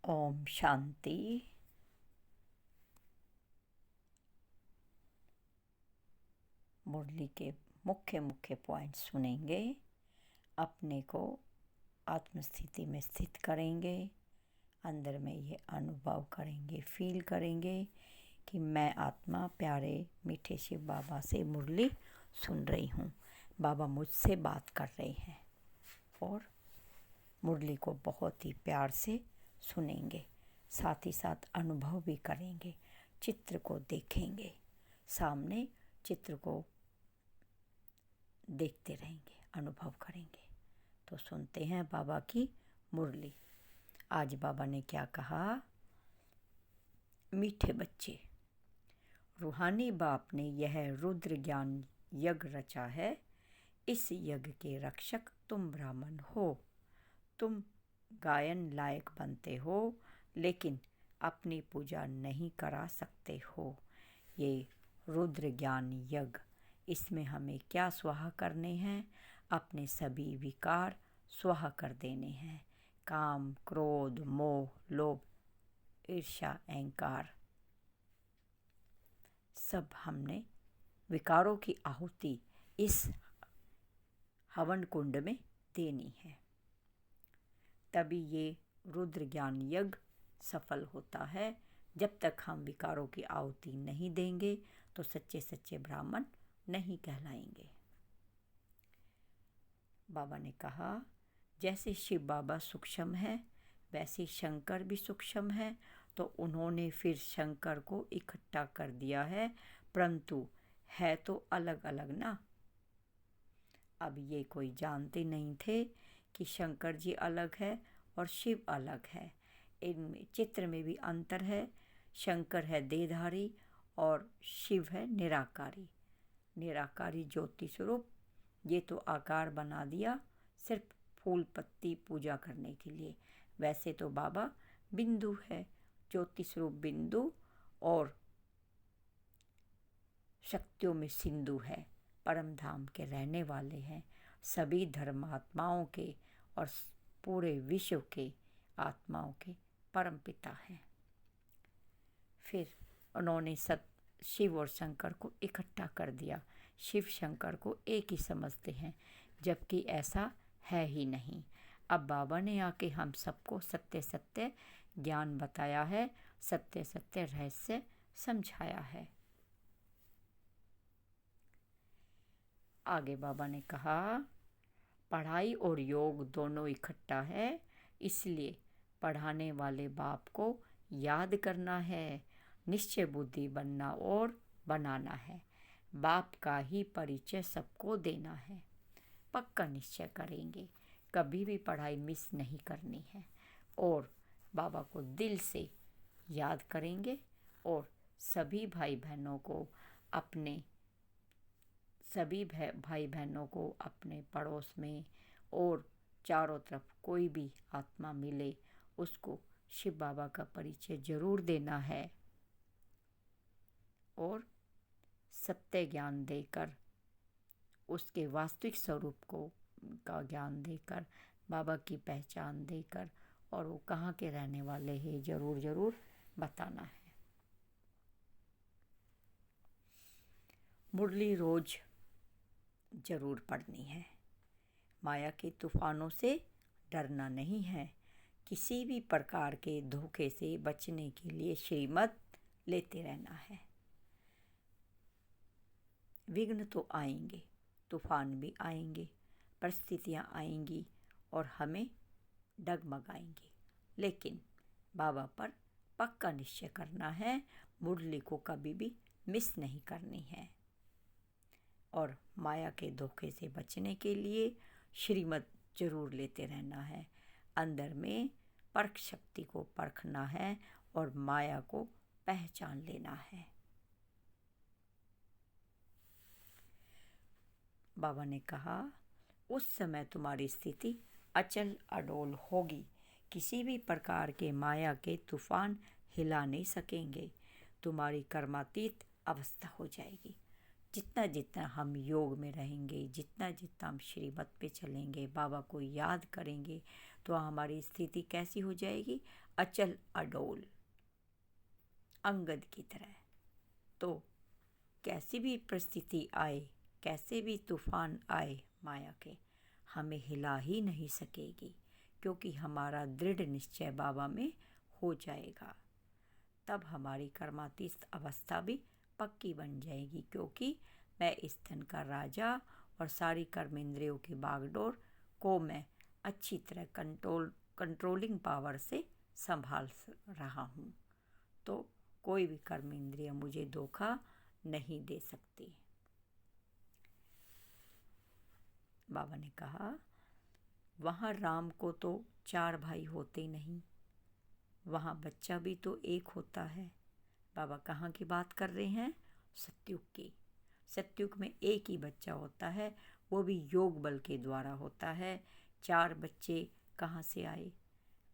ओम शांति। मुरली के मुख्य मुख्य पॉइंट सुनेंगे। अपने को आत्मस्थिति में स्थित करेंगे। अंदर में ये अनुभव करेंगे, फील करेंगे कि मैं आत्मा प्यारे मीठे शिव बाबा से मुरली सुन रही हूँ। बाबा मुझसे बात कर रहे हैं और मुरली को बहुत ही प्यार से सुनेंगे। साथ ही साथ अनुभव भी करेंगे। चित्र को देखेंगे, सामने चित्र को देखते रहेंगे, अनुभव करेंगे। तो सुनते हैं बाबा की मुरली। आज बाबा ने क्या कहा? मीठे बच्चे, रूहानी बाप ने यह रुद्र ज्ञान यज्ञ रचा है। इस यज्ञ के रक्षक तुम ब्राह्मण हो। तुम गायन लायक बनते हो, लेकिन अपनी पूजा नहीं करा सकते हो। ये रुद्र ज्ञान यज्ञ, इसमें हमें क्या स्वाहा करने हैं? अपने सभी विकार स्वाहा कर देने हैं। काम, क्रोध, मोह, लोभ, ईर्ष्या, अहंकार, सब हमने विकारों की आहुति इस हवन कुंड में देनी है। तभी ये रुद्र ज्ञान यज्ञ सफल होता है। जब तक हम विकारों की आहुति नहीं देंगे तो सच्चे सच्चे ब्राह्मण नहीं कहलाएंगे। बाबा ने कहा, जैसे शिव बाबा सूक्ष्म है वैसे शंकर भी सूक्ष्म है। तो उन्होंने फिर शंकर को इकट्ठा कर दिया है, परंतु है तो अलग अलग ना। अब ये कोई जानते नहीं थे कि शंकर जी अलग है और शिव अलग है। इनमें चित्र में भी अंतर है। शंकर है देहधारी और शिव है निराकारी। निराकारी ज्योति स्वरूप, ये तो आकार बना दिया सिर्फ फूल पत्ती पूजा करने के लिए। वैसे तो बाबा बिंदु है, ज्योति स्वरूप बिंदु और शक्तियों में सिंधु है। परम धाम के रहने वाले हैं। सभी धर्मात्माओं के और पूरे विश्व के आत्माओं के परम पिता हैं। फिर उन्होंने शिव और शंकर को इकट्ठा कर दिया। शिव शंकर को एक ही समझते हैं, जबकि ऐसा है ही नहीं। अब बाबा ने आके हम सबको सत्य सत्य ज्ञान बताया है, सत्य सत्य रहस्य समझाया है। आगे बाबा ने कहा, पढ़ाई और योग दोनों इकट्ठा है, इसलिए पढ़ाने वाले बाप को याद करना है। निश्चय बुद्धि बनना और बनाना है। बाप का ही परिचय सबको देना है। पक्का निश्चय करेंगे, कभी भी पढ़ाई मिस नहीं करनी है और बाबा को दिल से याद करेंगे। और सभी भाई बहनों को अपने पड़ोस में और चारों तरफ कोई भी आत्मा मिले, उसको शिव बाबा का परिचय जरूर देना है और सत्य ज्ञान देकर, उसके वास्तविक स्वरूप का ज्ञान देकर, बाबा की पहचान देकर और वो कहाँ के रहने वाले हैं जरूर जरूर बताना है। मुरली रोज जरूर पढ़नी है। माया के तूफानों से डरना नहीं है। किसी भी प्रकार के धोखे से बचने के लिए श्रीमत लेते रहना है। विघ्न तो आएंगे, तूफान भी आएंगे, परिस्थितियाँ आएंगी और हमें डगमगाएंगी, लेकिन बाबा पर पक्का निश्चय करना है। मुरली को कभी भी मिस नहीं करनी है और माया के धोखे से बचने के लिए श्रीमत जरूर लेते रहना है। अंदर में परख शक्ति को परखना है और माया को पहचान लेना है। बाबा ने कहा, उस समय तुम्हारी स्थिति अचल अडोल होगी। किसी भी प्रकार के माया के तूफान हिला नहीं सकेंगे। तुम्हारी कर्मातीत अवस्था हो जाएगी। जितना जितना हम योग में रहेंगे, जितना जितना हम श्रीमत पे चलेंगे, बाबा को याद करेंगे, तो हमारी स्थिति कैसी हो जाएगी? अचल अडोल, अंगद की तरह। तो कैसी भी परिस्थिति आए, कैसे भी तूफान आए माया के, हमें हिला ही नहीं सकेगी, क्योंकि हमारा दृढ़ निश्चय बाबा में हो जाएगा। तब हमारी कर्मातीत अवस्था भी पक्की बन जाएगी, क्योंकि मैं इस धन का राजा और सारी कर्मेंद्रियों की बागडोर को मैं अच्छी तरह कंट्रोलिंग पावर से संभाल रहा हूँ। तो कोई भी कर्मेंद्रिय मुझे धोखा नहीं दे सकती। बाबा ने कहा, वहाँ राम को तो 4 भाई होते नहीं, वहाँ बच्चा भी तो एक होता है। बाबा कहाँ की बात कर रहे हैं? सतयुग की। सतयुग में एक ही बच्चा होता है, वो भी योग बल के द्वारा होता है। 4 बच्चे कहाँ से आए?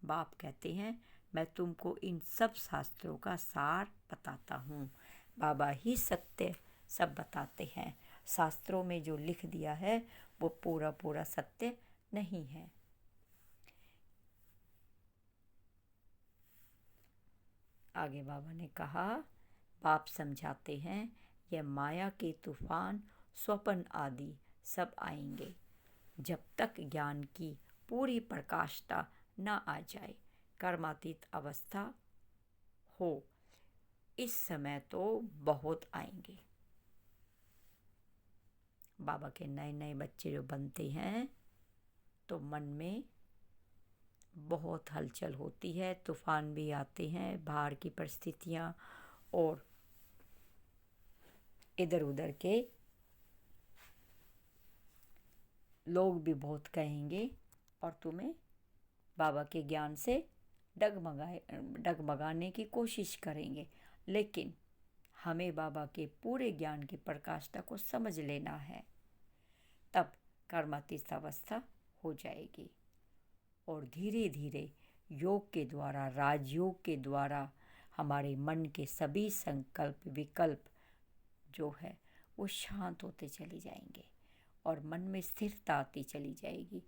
बाप कहते हैं, मैं तुमको इन सब शास्त्रों का सार बताता हूँ। बाबा ही सत्य सब बताते हैं। शास्त्रों में जो लिख दिया है वो पूरा पूरा सत्य नहीं है। आगे बाबा ने कहा, बाप समझाते हैं, यह माया के तूफान, स्वप्न आदि सब आएंगे जब तक ज्ञान की पूरी प्रकाशता न आ जाए, कर्मातीत अवस्था हो। इस समय तो बहुत आएंगे। बाबा के नए नए बच्चे जो बनते हैं तो मन में बहुत हलचल होती है, तूफान भी आते हैं, बाहर की परिस्थितियाँ और इधर उधर के लोग भी बहुत कहेंगे और तुम्हें बाबा के ज्ञान से डगमगाने की कोशिश करेंगे। लेकिन हमें बाबा के पूरे ज्ञान की प्रकाष्ठा को समझ लेना है, तब कर्मातीत अवस्था हो जाएगी। और धीरे धीरे योग के द्वारा, राजयोग के द्वारा हमारे मन के सभी संकल्प विकल्प जो है वो शांत होते चले जाएंगे और मन में स्थिरता आती चली जाएगी।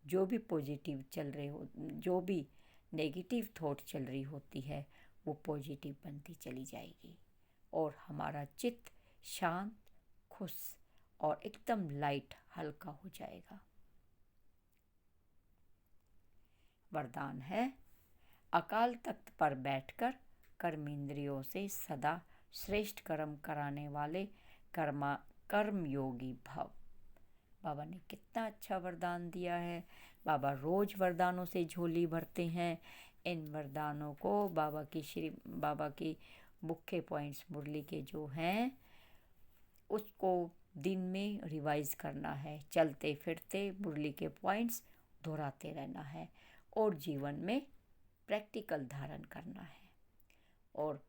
जो भी पॉजिटिव चल रहे हो, जो भी नेगेटिव थॉट चल रही होती है वो पॉजिटिव बनती चली जाएगी और हमारा चित्त शांत, खुश और एकदम लाइट, हल्का हो जाएगा। वरदान है, अकाल तख्त पर बैठकर कर्मेंद्रियों से सदा श्रेष्ठ कर्म कराने वाले कर्मयोगी भव। बाबा ने कितना अच्छा वरदान दिया है। बाबा रोज वरदानों से झोली भरते हैं। इन वरदानों को बाबा की बुक के पॉइंट्स मुरली के जो हैं उसको दिन में रिवाइज करना है, चलते फिरते मुरली के पॉइंट्स दोहराते रहना है और जीवन में प्रैक्टिकल धारण करना है और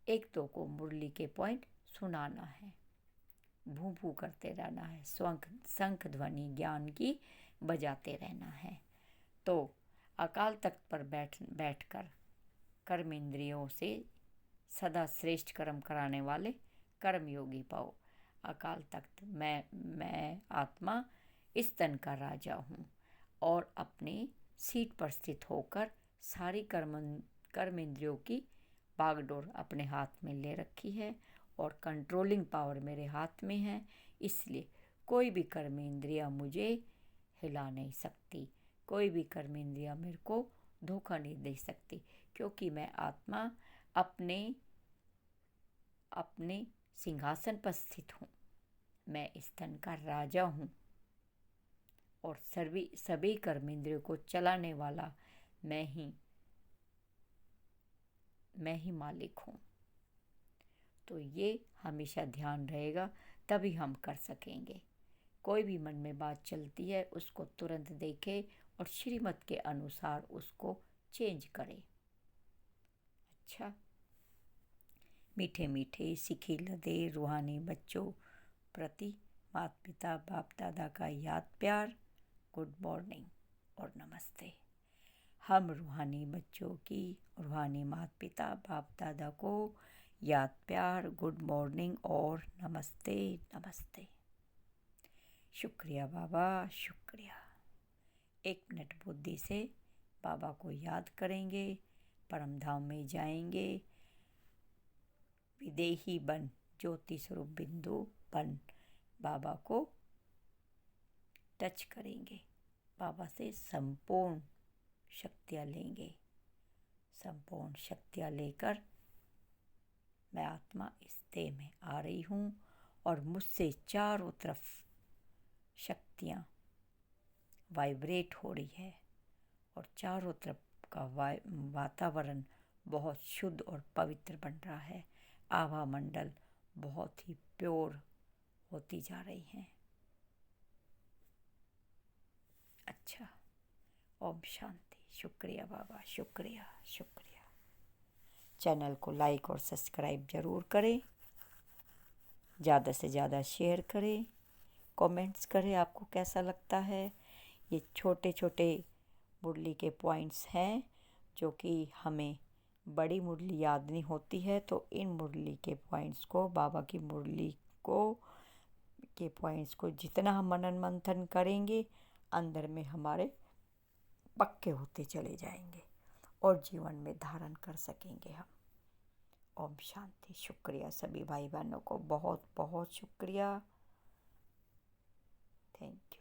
एक दो को मुरली के पॉइंट सुनाना है, भू भू करते रहना है, शंख ध्वनि ज्ञान की बजाते रहना है। तो अकाल तख्त पर बैठकर कर्मेंद्रियों से सदा श्रेष्ठ कर्म कराने वाले कर्मयोगी पाओ। अकाल तख्त, मैं आत्मा इस तन का राजा हूँ और अपनी सीट पर स्थित होकर सारी कर्मेंद्रियों की बागडोर अपने हाथ में ले रखी है और कंट्रोलिंग पावर मेरे हाथ में है। इसलिए कोई भी कर्मेंद्रिया मुझे हिला नहीं सकती, कोई भी कर्मेंद्रिया मेरे को धोखा नहीं दे सकती, क्योंकि मैं आत्मा अपने सिंहासन पर स्थित हूँ। मैं इस तन का राजा हूँ और सभी कर्मेंद्रियों को चलाने वाला मैं ही मालिक हूँ। तो ये हमेशा ध्यान रहेगा, तभी हम कर सकेंगे। कोई भी मन में बात चलती है उसको तुरंत देखें और श्रीमत के अनुसार उसको चेंज करें। अच्छा, मीठे मीठे सिखी लदे रूहानी बच्चों प्रति माता पिता बाप दादा का याद प्यार, गुड मॉर्निंग और नमस्ते। हम रूहानी बच्चों की, रूहानी माता पिता बाप दादा को याद प्यार, गुड मॉर्निंग और नमस्ते नमस्ते। शुक्रिया बाबा, शुक्रिया। 1 मिनट बुद्धि से बाबा को याद करेंगे, परम धाम में जाएंगे। विदेही बन ज्योति स्वरूप बिंदु बन बाबा को टच करेंगे, बाबा से संपूर्ण शक्तियाँ लेंगे। संपूर्ण शक्तियाँ लेकर मैं आत्मा इस देह में आ रही हूँ और मुझसे चारों तरफ शक्तियाँ वाइब्रेट हो रही है और चारों तरफ का वातावरण बहुत शुद्ध और पवित्र बन रहा है। आभा मंडल बहुत ही प्योर होती जा रही हैं। अच्छा, ओम शांति। शुक्रिया बाबा, शुक्रिया शुक्रिया। चैनल को लाइक और सब्सक्राइब ज़रूर करें, ज़्यादा से ज़्यादा शेयर करें, कमेंट्स करें आपको कैसा लगता है। ये छोटे छोटे मुरली के पॉइंट्स हैं जो कि हमें बड़ी मुरली याद नहीं होती है, तो इन मुरली के पॉइंट्स को, बाबा की मुरली के पॉइंट्स को जितना हम मनन मंथन करेंगे अंदर में हमारे पक्के होते चले जाएंगे और जीवन में धारण कर सकेंगे हम। ओम शांति। शुक्रिया सभी भाई बहनों को, बहुत बहुत शुक्रिया। Thank you.